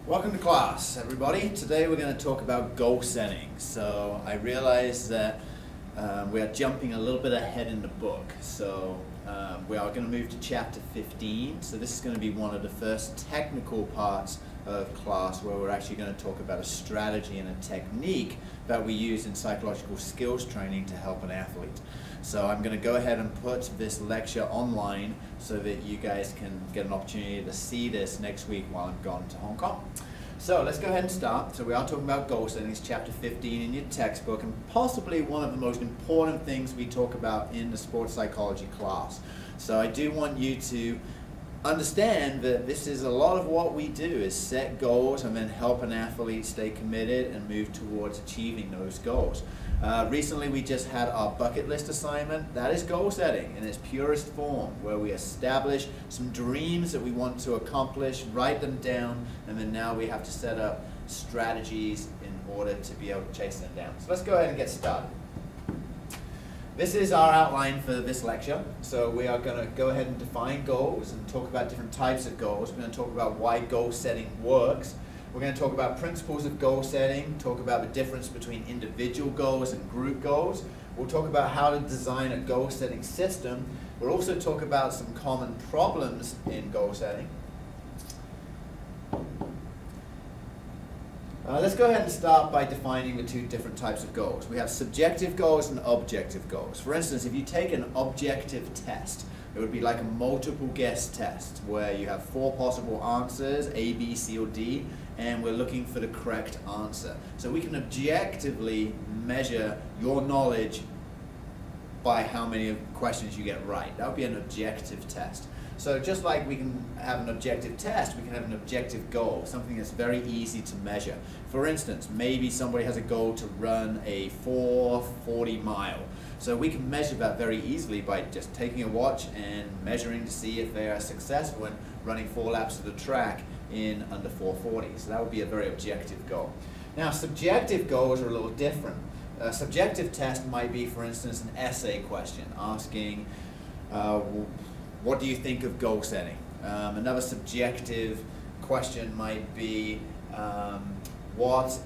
Welcome to class, everybody. Today we're going to talk about goal setting. So I realize that we are jumping a little bit ahead in the book. So we are going to move to chapter 15. So this is going to be one of the first technical parts of class where we're actually going to talk about a strategy and a technique that we use in psychological skills training to help an athlete. So I'm going to go ahead and put this lecture online so that you guys can get an opportunity to see this next week while I'm gone to Hong Kong. So let's go ahead and start. So we are talking about goal setting. It's chapter 15 in your textbook, and possibly one of the most important things we talk about in the sports psychology class. So I do want you to understand that this is a lot of what we do, is set goals and then help an athlete stay committed and move towards achieving those goals. Recently we just had our bucket list assignment. That is goal setting in its purest form, where we establish some dreams that we want to accomplish, write them down, and then now we have to set up strategies in order to be able to chase them down. So let's go ahead and get started. This is our outline for this lecture. So we are going to go ahead and define goals and talk about different types of goals. We're going to talk about why goal setting works. We're going to talk about principles of goal setting, talk about the difference between individual goals and group goals. We'll talk about how to design a goal setting system. We'll also talk about some common problems in goal setting. Let's go ahead and start by defining the two different types of goals. We have subjective goals and objective goals. For instance, if you take an objective test, it would be like a multiple guess test where you have 4 possible answers, A, B, C, or D, and we're looking for the correct answer. So we can objectively measure your knowledge by how many questions you get right. That would be an objective test. So just like we can have an objective test, we can have an objective goal, something that's very easy to measure. For instance, maybe somebody has a goal to run a 4:40 mile. So we can measure that very easily by just taking a watch and measuring to see if they are successful in running 4 laps of the track in under 4:40. So that would be a very objective goal. Now, subjective goals are a little different. A subjective test might be, for instance, an essay question asking, what do you think of goal setting? Another subjective question might be, what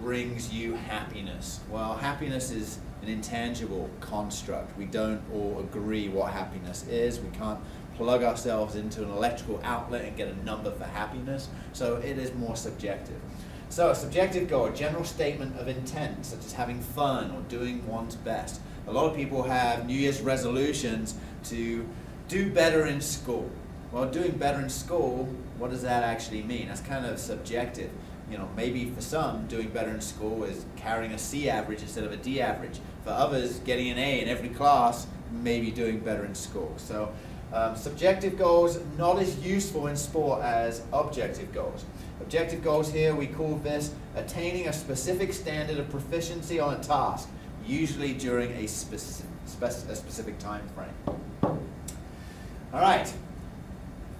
brings you happiness? Well, happiness is an intangible construct. We don't all agree what happiness is. We can't plug ourselves into an electrical outlet and get a number for happiness, so it is more subjective. So a subjective goal, a general statement of intent, such as having fun or doing one's best. A lot of people have New Year's resolutions to do better in school. Well, doing better in school, what does that actually mean? That's kind of subjective. You know, maybe for some, doing better in school is carrying a C average instead of a D average. For others, getting an A in every class, maybe doing better in school. So subjective goals, not as useful in sport as objective goals. Objective goals here, we call this attaining a specific standard of proficiency on a task, usually during a specific time frame. All right,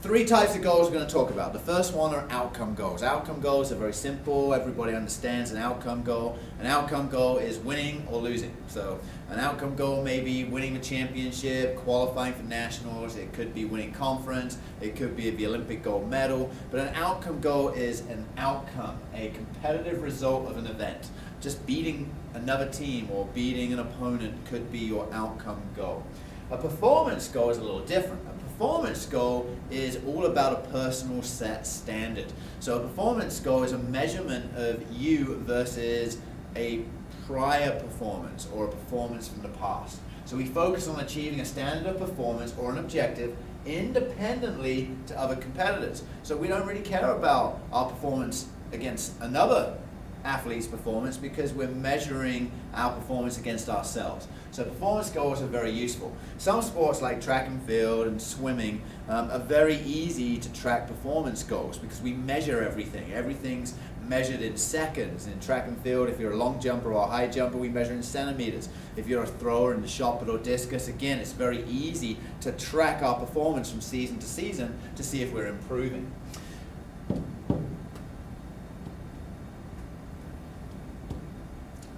3 types of goals we're going to talk about. The first one are outcome goals. Outcome goals are very simple. Everybody understands an outcome goal. An outcome goal is winning or losing. So an outcome goal may be winning the championship, qualifying for nationals. It could be winning conference. It could be the Olympic gold medal. But an outcome goal is an outcome, a competitive result of an event. Just beating another team or beating an opponent could be your outcome goal. A performance goal is a little different. A performance goal is all about a personal set standard. So a performance goal is a measurement of you versus a prior performance or a performance from the past. So we focus on achieving a standard of performance or an objective independently to other competitors. So we don't really care about our performance against another athlete's performance because we're measuring our performance against ourselves. So performance goals are very useful. Some sports like track and field and swimming are very easy to track performance goals because we measure everything. Everything's measured in seconds. In track and field, if you're a long jumper or a high jumper, we measure in centimeters. If you're a thrower in the shot put or discus, again, it's very easy to track our performance from season to season to see if we're improving.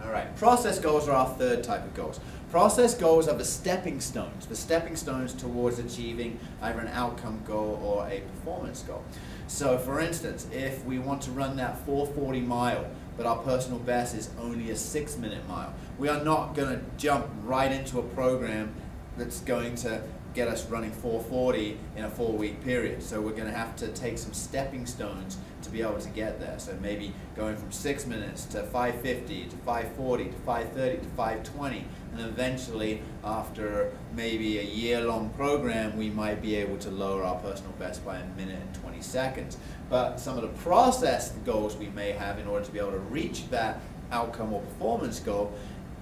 All right, process goals are our third type of goals. Process goals are the stepping stones towards achieving either an outcome goal or a performance goal. So for instance, if we want to run that 4:40 mile, but our personal best is only a 6-minute mile, we are not going to jump right into a program that's going to get us running 4:40 in a 4-week period. So we're going to have to take some stepping stones to be able to get there. So maybe going from 6 minutes to 5:50 to 5:40 to 5:30 to 5:20, and eventually after maybe a year-long program we might be able to lower our personal best by 1 minute and 20 seconds. But some of the process goals we may have in order to be able to reach that outcome or performance goal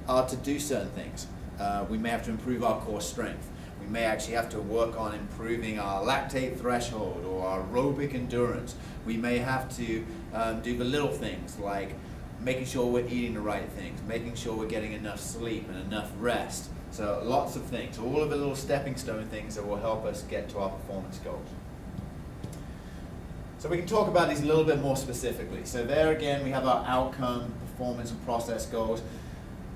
are to do certain things. We may have to improve our core strength. We may actually have to work on improving our lactate threshold or our aerobic endurance. We may have to do the little things like making sure we're eating the right things, making sure we're getting enough sleep and enough rest. So lots of things, all of the little stepping stone things that will help us get to our performance goals. So we can talk about these a little bit more specifically. So there again we have our outcome, performance and process goals.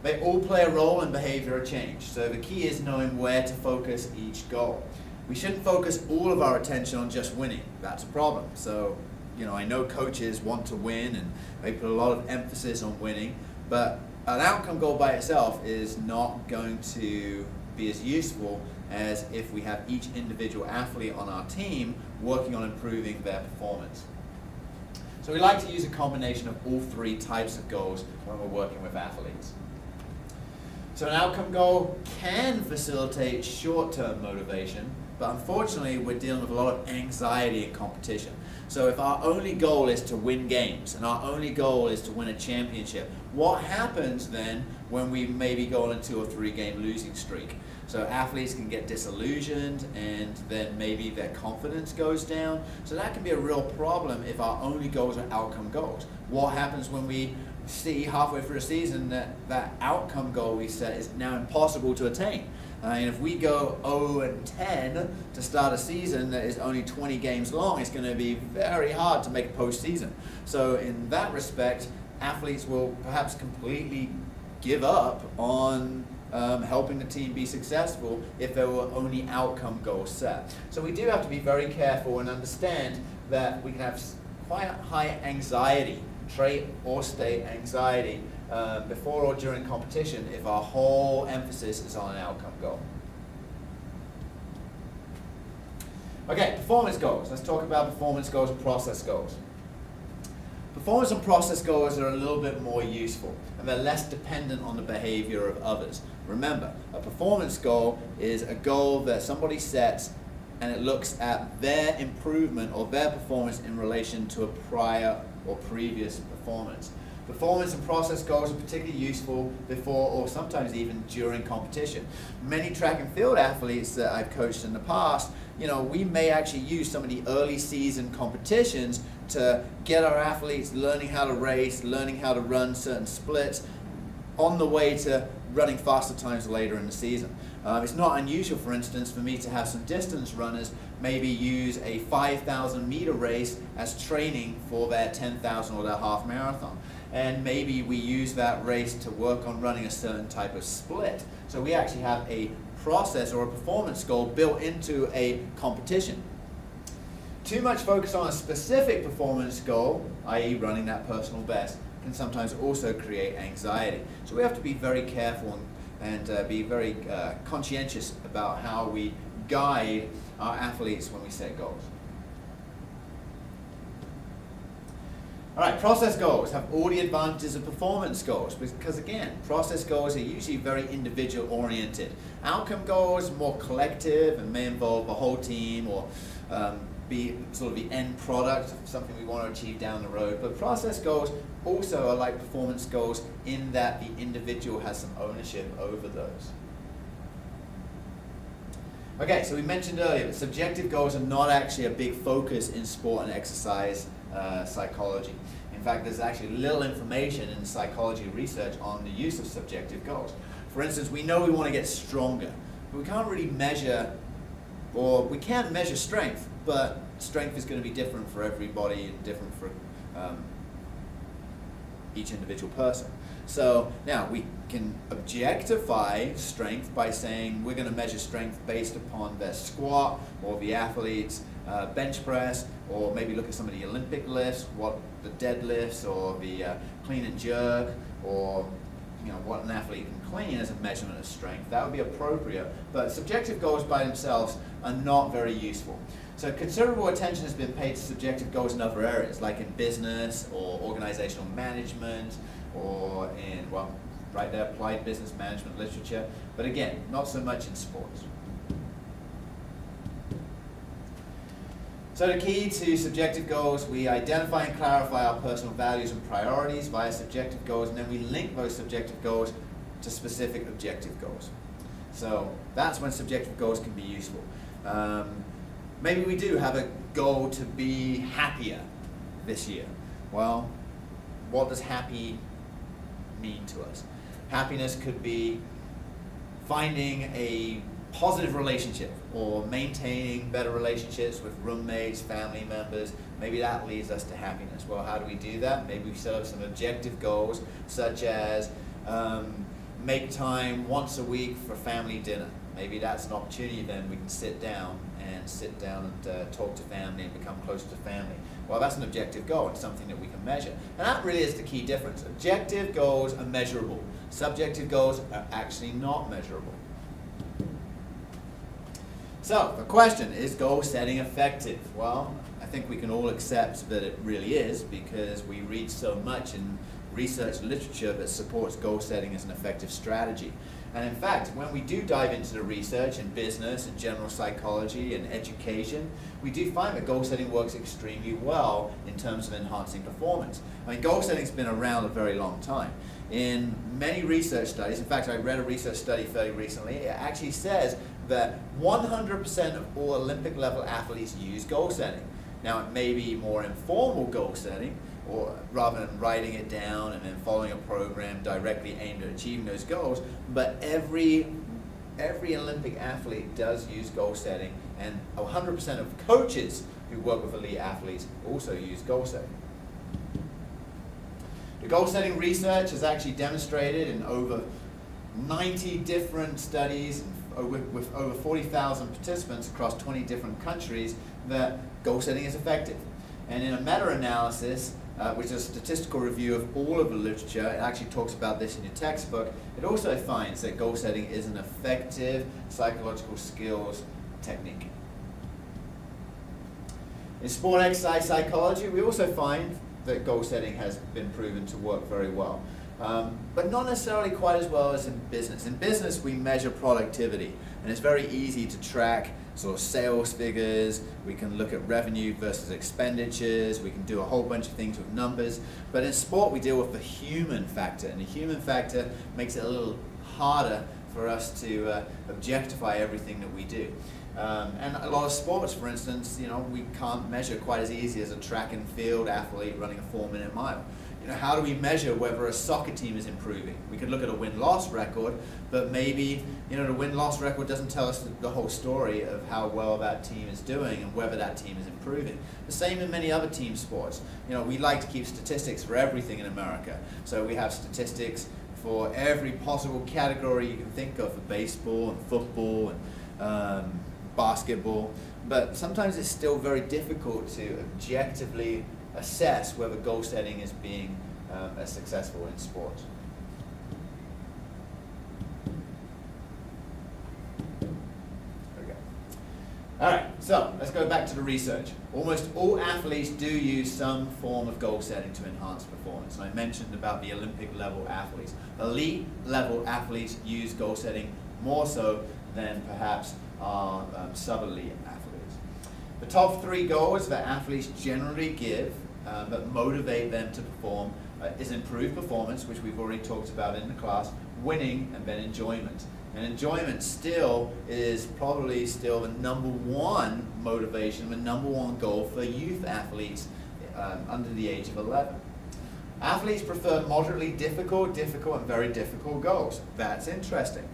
They all play a role in behavioral change. So the key is knowing where to focus each goal. We shouldn't focus all of our attention on just winning. That's a problem. So, I know coaches want to win and they put a lot of emphasis on winning, but an outcome goal by itself is not going to be as useful as if we have each individual athlete on our team working on improving their performance. So we like to use a combination of all three types of goals when we're working with athletes. So an outcome goal can facilitate short-term motivation, but unfortunately we're dealing with a lot of anxiety in competition. So if our only goal is to win games and our only goal is to win a championship, what happens then when we maybe go on a 2 or 3 game losing streak? So athletes can get disillusioned and then maybe their confidence goes down. So that can be a real problem if our only goals are outcome goals. What happens when we see halfway through a season that outcome goal we set is now impossible to attain? And if we go 0-10 to start a season that is only 20 games long, it's going to be very hard to make a postseason. So in that respect, athletes will perhaps completely give up on helping the team be successful if there were only outcome goals set. So we do have to be very careful and understand that we can have quite high anxiety, trait or state anxiety, before or during competition if our whole emphasis is on an outcome goal. Okay, performance goals. Let's talk about performance goals and process goals. Performance and process goals are a little bit more useful and they're less dependent on the behavior of others. Remember, a performance goal is a goal that somebody sets and it looks at their improvement or their performance in relation to a prior or previous performance. Performance and process goals are particularly useful before or sometimes even during competition. Many track and field athletes that I've coached in the past, we may actually use some of the early season competitions to get our athletes learning how to race, learning how to run certain splits on the way to running faster times later in the season. It's not unusual, for instance, for me to have some distance runners maybe use a 5,000 meter race as training for their 10,000 or their half marathon. And maybe we use that race to work on running a certain type of split. So we actually have a process or a performance goal built into a competition. Too much focus on a specific performance goal, i.e. running that personal best, can sometimes also create anxiety. So we have to be very careful and be very conscientious about how we guide our athletes when we set goals. All right, process goals have all the advantages of performance goals because, again, process goals are usually very individual oriented. Outcome goals are more collective and may involve the whole team or be sort of the end product of something we want to achieve down the road. But process goals also are like performance goals in that the individual has some ownership over those. Okay, so we mentioned earlier that subjective goals are not actually a big focus in sport and exercise psychology. In fact, there's actually little information in psychology research on the use of subjective goals. For instance, we know we want to get stronger, but we can't really measure, or we can measure strength, but strength is going to be different for everybody and different for each individual person. So now we can objectify strength by saying we're going to measure strength based upon their squat or the athlete's bench press, or maybe look at some of the Olympic lifts, what the deadlifts or the clean and jerk, or what an athlete can clean as a measurement of strength. That would be appropriate, but subjective goals by themselves are not very useful. So considerable attention has been paid to subjective goals in other areas, like in business or organizational management, or in, well, right there, applied business management literature, but again, not so much in sports. So the key to subjective goals, we identify and clarify our personal values and priorities via subjective goals, and then we link those subjective goals to specific objective goals. So that's when subjective goals can be useful. Maybe we do have a goal to be happier this year. Well, what does happy mean to us? Happiness could be finding a positive relationship or maintaining better relationships with roommates, family members. Maybe that leads us to happiness. Well, how do we do that? Maybe we set up some objective goals, such as make time once a week for family dinner. Maybe that's an opportunity then we can sit down and talk to family and become closer to family. Well, that's an objective goal. It's something that we can measure. And that really is the key difference. Objective goals are measurable. Subjective goals are actually not measurable. So, the question, is goal setting effective? Well, I think we can all accept that it really is, because we read so much in research literature that supports goal setting as an effective strategy. And in fact, when we do dive into the research in business and general psychology and education, we do find that goal setting works extremely well in terms of enhancing performance. I mean, goal setting's been around a very long time. In many research studies, in fact, I read a research study fairly recently, it actually says that 100% of all Olympic level athletes use goal setting. Now, it may be more informal goal setting, or rather than writing it down and then following a program directly aimed at achieving those goals, but every Olympic athlete does use goal setting, and 100% of coaches who work with elite athletes also use goal setting. The goal setting research has actually demonstrated in over 90 different studies with over 40,000 participants across 20 different countries that goal setting is effective. And in a meta-analysis, which is a statistical review of all of the literature, it actually talks about this in your textbook, it also finds that goal setting is an effective psychological skills technique. In sport exercise psychology, we also find that goal setting has been proven to work very well. But not necessarily quite as well as in business. In business, we measure productivity, and it's very easy to track sort of sales figures. We can look at revenue versus expenditures. We can do a whole bunch of things with numbers. But in sport, we deal with the human factor, and the human factor makes it a little harder for us to objectify everything that we do. And a lot of sports, for instance, we can't measure quite as easy as a track and field athlete running a 4-minute mile. How do we measure whether a soccer team is improving? We could look at a win-loss record, but maybe the win-loss record doesn't tell us the whole story of how well that team is doing and whether that team is improving. The same in many other team sports. We like to keep statistics for everything in America. So we have statistics for every possible category you can think of for baseball and football and basketball, but sometimes it's still very difficult to objectively assess whether goal setting is being as successful in sports. Okay. All right, so let's go back to the research. Almost all athletes do use some form of goal setting to enhance performance. And I mentioned about the Olympic level athletes. Elite level athletes use goal setting more so than perhaps our sub-elite athletes. The top 3 goals that athletes generally give that motivate them to perform is improved performance, which we've already talked about in the class, winning, and then enjoyment. And enjoyment is probably still the #1 motivation, the #1 goal for youth athletes under the age of 11. Athletes prefer moderately difficult, and very difficult goals. That's interesting.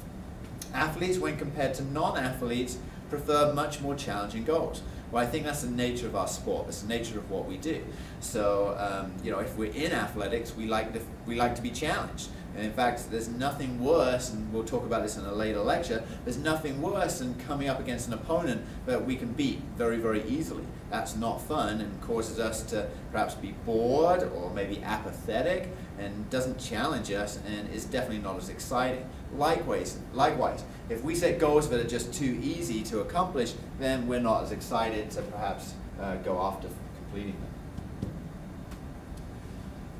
Athletes, when compared to non-athletes, prefer much more challenging goals. Well, I think that's the nature of our sport. That's the nature of what we do. So, if we're in athletics, we like to be challenged. And in fact, there's nothing worse, and we'll talk about this in a later lecture, there's nothing worse than coming up against an opponent that we can beat very, very easily. That's not fun and causes us to perhaps be bored or maybe apathetic and doesn't challenge us and is definitely not as exciting. Likewise, if we set goals that are just too easy to accomplish, then we're not as excited to perhaps go after completing them.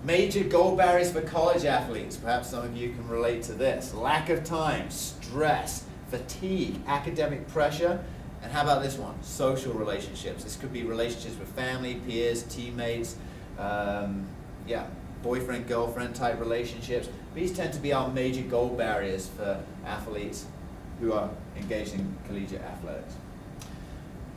Major goal barriers for college athletes. Perhaps some of you can relate to this. Lack of time, stress, fatigue, academic pressure, and how about this one? Social relationships. This could be relationships with family, peers, teammates, boyfriend, girlfriend type relationships. These tend to be our major goal barriers for athletes who are engaged in collegiate athletics.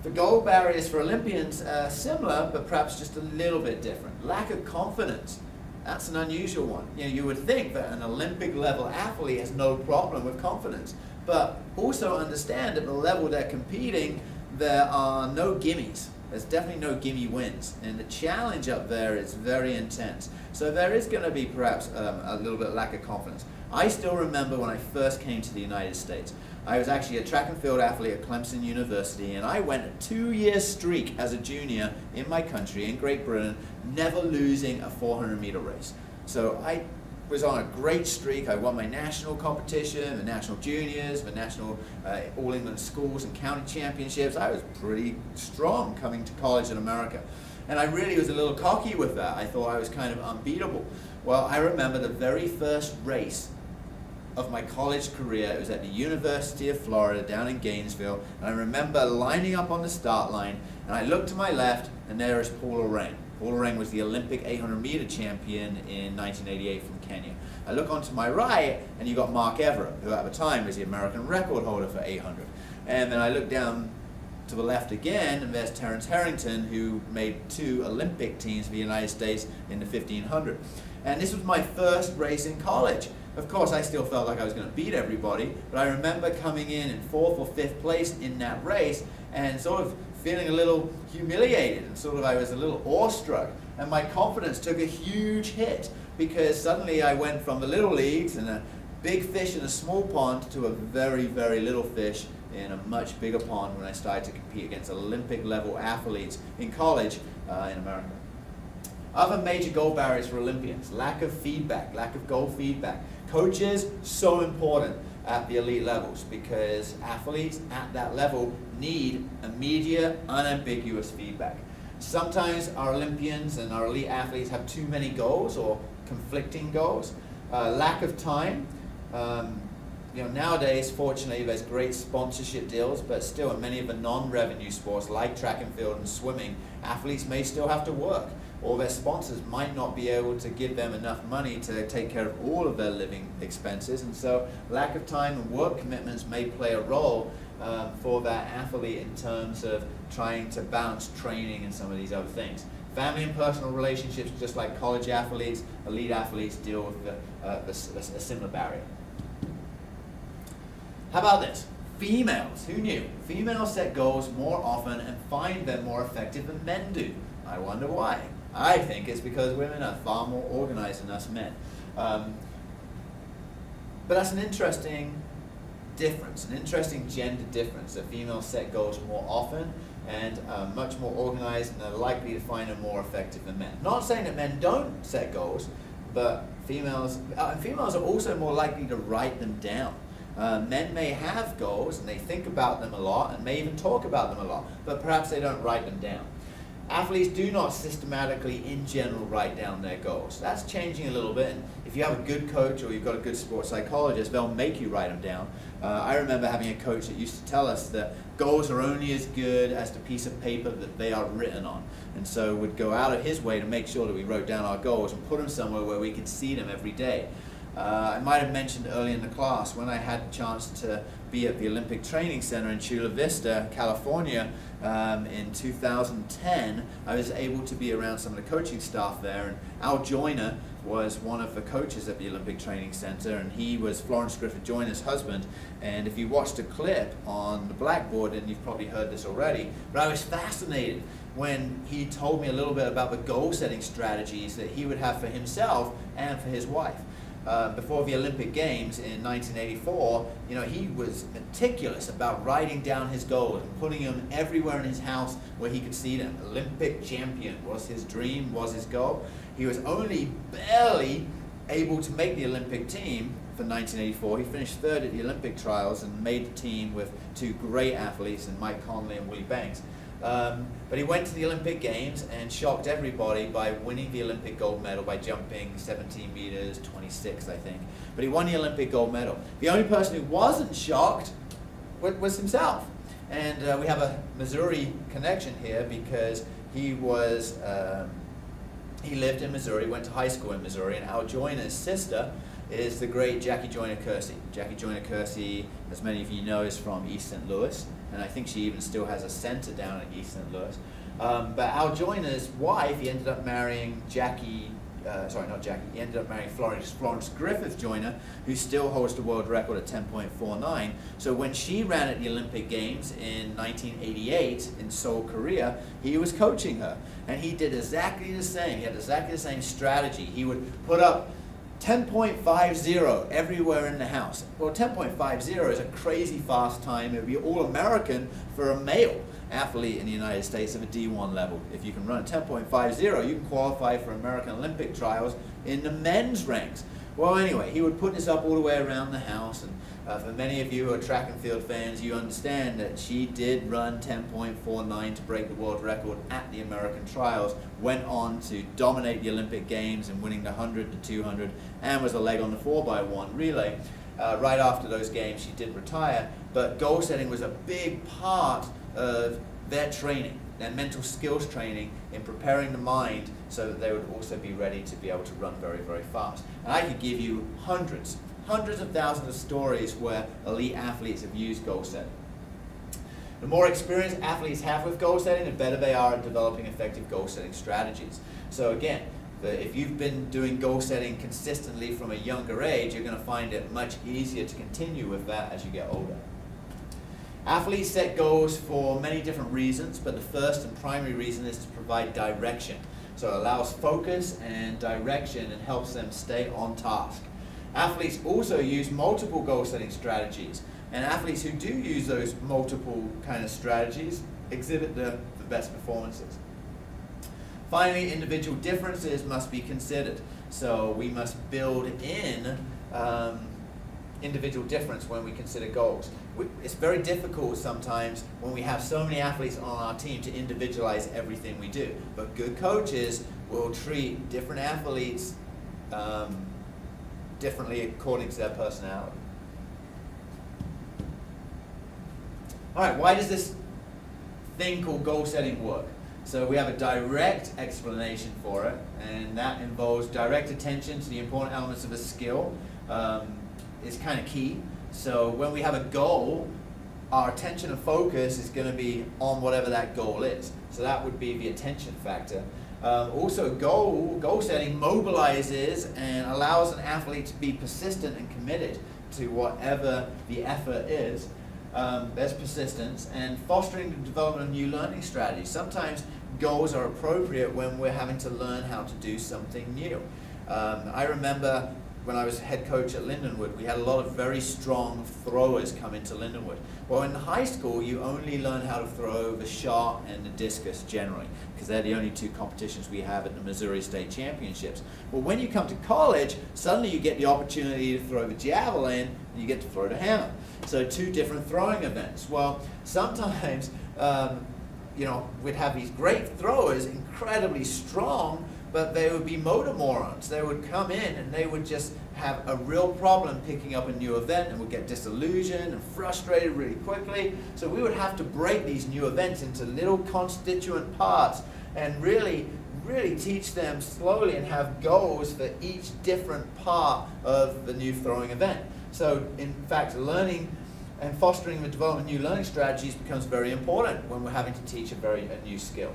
The goal barriers for Olympians are similar, but perhaps just a little bit different. Lack of confidence. That's an unusual one. You would think that an Olympic level athlete has no problem with confidence, but also understand at the level they're competing, there are no gimmies. There's definitely no gimme wins, and the challenge up there is very intense. So there is going to be perhaps a little bit of lack of confidence. I still remember when I first came to the United States. I was actually a track and field athlete at Clemson University, and I went a 2-year streak as a junior in my country, in Great Britain, never losing a 400-meter race. So I was on a great streak. I won my national competition, the national juniors, the national All England schools and county championships. I was pretty strong coming to college in America. And I really was a little cocky with that. I thought I was kind of unbeatable. Well, I remember the very first race of my college career. It was at the University of Florida down in Gainesville, and I remember lining up on the start line, and I looked to my left, and there is Paula Reng. Paula Reng was the Olympic 800-meter champion in 1988 from Kenya. I look onto my right, and you got Mark Everett, who at the time was the American record holder for 800. And then I look down to the left again, and there's Terence Harrington, who made 2 Olympic teams for the United States in the 1500. And this was my first race in college. Of course, I still felt like I was going to beat everybody, but I remember coming in 4th or 5th place in that race and sort of feeling a little humiliated, and sort of I was a little awestruck, and my confidence took a huge hit because suddenly I went from the little leagues and a big fish in a small pond to a very, very little fish in a much bigger pond when I started to compete against Olympic level athletes in college in America. Other major goal barriers for Olympians: lack of feedback, lack of goal feedback. Coaches, so important at the elite levels because athletes at that level need immediate, unambiguous feedback. Sometimes our Olympians and our elite athletes have too many goals or conflicting goals. Lack of time. Nowadays, fortunately, there's great sponsorship deals, but still in many of the non-revenue sports like track and field and swimming, athletes may still have to work, or their sponsors might not be able to give them enough money to take care of all of their living expenses, and so lack of time and work commitments may play a role for that athlete in terms of trying to balance training and some of these other things. Family and personal relationships, just like college athletes, elite athletes deal with a similar barrier. How about this? Females, who knew? Females set goals more often and find them more effective than men do. I wonder why. I think it's because women are far more organized than us men. But that's an interesting difference, an interesting gender difference, that females set goals more often and much more organized and are likely to find them more effective than men. Not saying that men don't set goals, but females are also more likely to write them down. Men may have goals and they think about them a lot and may even talk about them a lot, but perhaps they don't write them down. Athletes do not systematically, in general, write down their goals. That's changing a little bit, and if you have a good coach or you've got a good sports psychologist, they'll make you write them down. I remember having a coach that used to tell us that goals are only as good as the piece of paper that they are written on, and so would go out of his way to make sure that we wrote down our goals and put them somewhere where we could see them every day. I might have mentioned early in the class when I had the chance to be at the Olympic Training Center in Chula Vista, California in 2010. I was able to be around some of the coaching staff there, and Al Joyner, was one of the coaches at the Olympic Training Center, and he was Florence Griffith Joyner's husband. And if you watched a clip on the blackboard, and you've probably heard this already, but I was fascinated when he told me a little bit about the goal-setting strategies that he would have for himself and for his wife. Before the Olympic Games in 1984, he was meticulous about writing down his goals and putting them everywhere in his house where he could see them. Olympic champion was his dream, was his goal. He was only barely able to make the Olympic team for 1984. He finished third at the Olympic trials and made the team with two great athletes, in Mike Conley and Willie Banks. But he went to the Olympic Games and shocked everybody by winning the Olympic gold medal by jumping 17 meters, 26, I think. But he won the Olympic gold medal. The only person who wasn't shocked was himself. And we have a Missouri connection here because he lived in Missouri, went to high school in Missouri, and Al Joyner's sister is the great Jackie Joyner-Kersee. Jackie Joyner-Kersee, as many of you know, is from East St. Louis, and I think she even still has a center down at East St. Louis. But Al Joyner's wife, he ended up marrying he ended up marrying Florence Griffith Joyner, who still holds the world record at 10.49. So when she ran at the Olympic Games in 1988 in Seoul, Korea, he was coaching her. And he did exactly the same. He had exactly the same strategy. He would put up 10.50 everywhere in the house. Well, 10.50 is a crazy fast time. It would be all-American for a male athlete in the United States of a D1 level. If you can run a 10.50, you can qualify for American Olympic trials in the men's ranks. Well, anyway, he would put this up all the way around the house, and for many of you who are track and field fans, you understand that she did run 10.49 to break the world record at the American trials, went on to dominate the Olympic Games and winning the 100, the 200, and was a leg on the 4x1 relay. Right after those games, she did retire, but goal setting was a big part of their training, their mental skills training in preparing the mind so that they would also be ready to be able to run very, very fast. And I could give you hundreds of thousands of stories where elite athletes have used goal setting. The more experience athletes have with goal setting, the better they are at developing effective goal setting strategies. So again, if you've been doing goal setting consistently from a younger age, you're going to find it much easier to continue with that as you get older. Athletes set goals for many different reasons, but the first and primary reason is to provide direction. So it allows focus and direction and helps them stay on task. Athletes also use multiple goal setting strategies, and athletes who do use those multiple kind of strategies exhibit the best performances. Finally, individual differences must be considered. So we must build in individual difference when we consider goals. It's very difficult sometimes when we have so many athletes on our team to individualize everything we do. But good coaches will treat different athletes differently according to their personality. All right, why does this thing called goal setting work? So we have a direct explanation for it, and that involves direct attention to the important elements of a skill. Is kind of key. So when we have a goal, our attention and focus is going to be on whatever that goal is. So that would be the attention factor. Also, goal setting mobilizes and allows an athlete to be persistent and committed to whatever the effort is. There's persistence and fostering the development of new learning strategies. Sometimes goals are appropriate when we're having to learn how to do something new. I remember when I was head coach at Lindenwood, we had a lot of very strong throwers come into Lindenwood. Well, in high school, you only learn how to throw the shot and the discus generally, because they're the only two competitions we have at the Missouri State Championships. Well, when you come to college, suddenly you get the opportunity to throw the javelin, and you get to throw the hammer. So two different throwing events. Well, sometimes, we'd have these great throwers, incredibly strong, but they would be motor morons. They would come in and they would just have a real problem picking up a new event and would get disillusioned and frustrated really quickly. So we would have to break these new events into little constituent parts and really teach them slowly and have goals for each different part of the new throwing event. So in fact, learning and fostering the development of new learning strategies becomes very important when we're having to teach a new skill.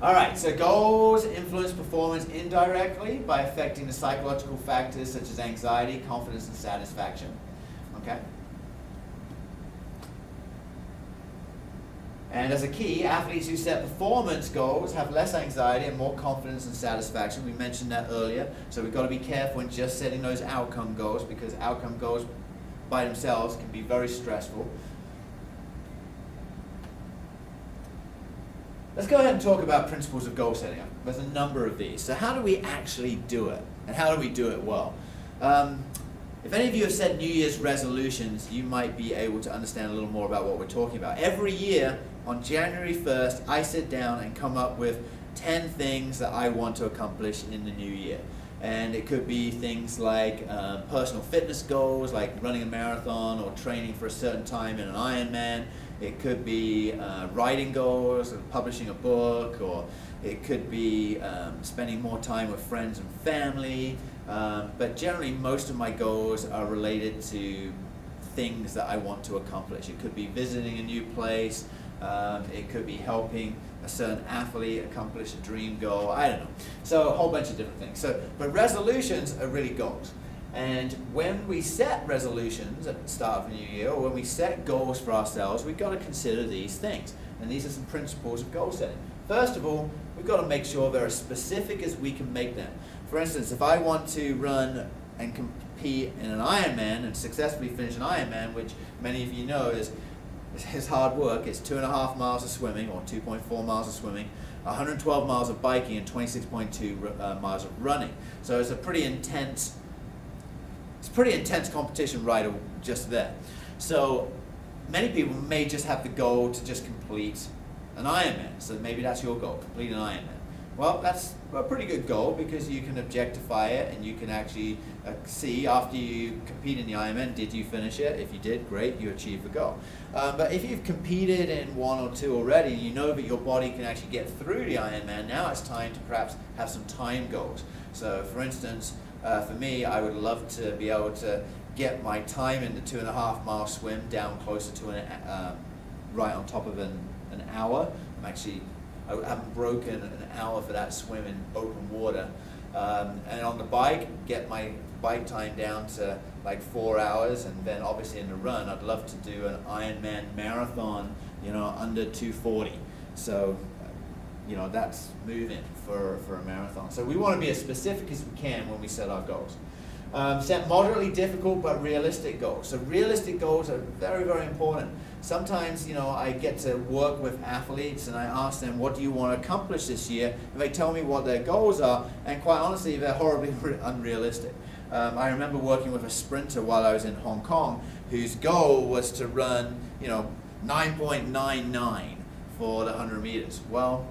All right, so goals influence performance indirectly by affecting the psychological factors such as anxiety, confidence, and satisfaction. Okay? And as a key, athletes who set performance goals have less anxiety and more confidence and satisfaction. We mentioned that earlier. So we've got to be careful in just setting those outcome goals, because outcome goals by themselves can be very stressful. Let's go ahead and talk about principles of goal setting. There's a number of these. So how do we actually do it? And how do we do it well? If any of you have set New Year's resolutions, you might be able to understand a little more about what we're talking about. Every year, on January 1st, I sit down and come up with 10 things that I want to accomplish in the new year. And it could be things like personal fitness goals, like running a marathon or training for a certain time in an Ironman. It could be writing goals, publishing a book, or it could be spending more time with friends and family. But generally, most of my goals are related to things that I want to accomplish. It could be visiting a new place. It could be helping a certain athlete accomplish a dream goal. I don't know. So a whole bunch of different things. But resolutions are really goals. And when we set resolutions at the start of the new year, or when we set goals for ourselves, we've got to consider these things. And these are some principles of goal setting. First of all, we've got to make sure they're as specific as we can make them. For instance, if I want to run and compete in an Ironman and successfully finish an Ironman, which many of you know is hard work. It's 2.5 miles of swimming, or 2.4 miles of swimming, 112 miles of biking, and 26.2 miles of running. So it's a pretty intense competition right just there. So many people may just have the goal to just complete an Ironman. So maybe that's your goal, complete an Ironman. Well, that's a pretty good goal, because you can objectify it and you can actually see after you compete in the Ironman, did you finish it? If you did, great, you achieved the goal. But if you've competed in one or two already, and you know that your body can actually get through the Ironman, now it's time to perhaps have some time goals. So for instance, for me, I would love to be able to get my time in the 2.5 mile swim down closer to right on top of an hour. I haven't broken an hour for that swim in open water. And on the bike, get my bike time down to like 4 hours, and then obviously in the run, I'd love to do an Ironman marathon, under 2:40. So, that's moving for a marathon. So we want to be as specific as we can when we set our goals. Set moderately difficult but realistic goals. So realistic goals are very, very important. Sometimes, I get to work with athletes and I ask them, what do you want to accomplish this year? And they tell me what their goals are, and quite honestly, they're horribly unrealistic. I remember working with a sprinter while I was in Hong Kong, whose goal was to run, 9.99 for the 100 meters. Well,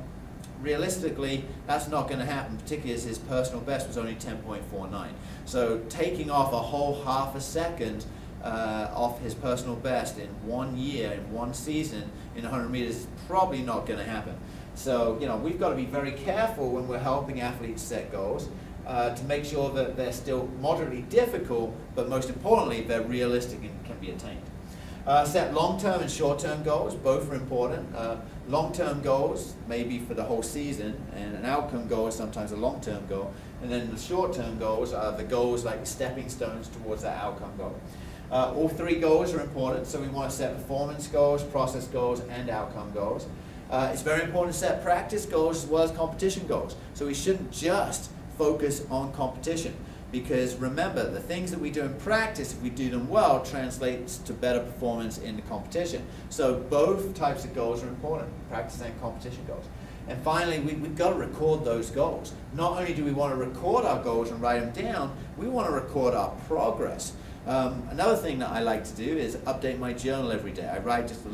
realistically, that's not going to happen, particularly as his personal best was only 10.49. So taking off a whole half a second off his personal best in 1 year, in one season, in 100 meters is probably not going to happen. So, we've got to be very careful when we're helping athletes set goals to make sure that they're still moderately difficult, but most importantly, they're realistic and can be attained. Set long-term and short-term goals. Both are important. Long-term goals may be for the whole season, and an outcome goal is sometimes a long-term goal. And then the short-term goals are the goals like the stepping stones towards that outcome goal. All three goals are important, so we want to set performance goals, process goals, and outcome goals. It's very important to set practice goals as well as competition goals. So we shouldn't just focus on competition, because remember, the things that we do in practice, if we do them well, translates to better performance in the competition. So both types of goals are important, practice and competition goals. And finally, we've got to record those goals. Not only do we want to record our goals and write them down, we want to record our progress. Another thing that I like to do is update my journal every day. I write just a little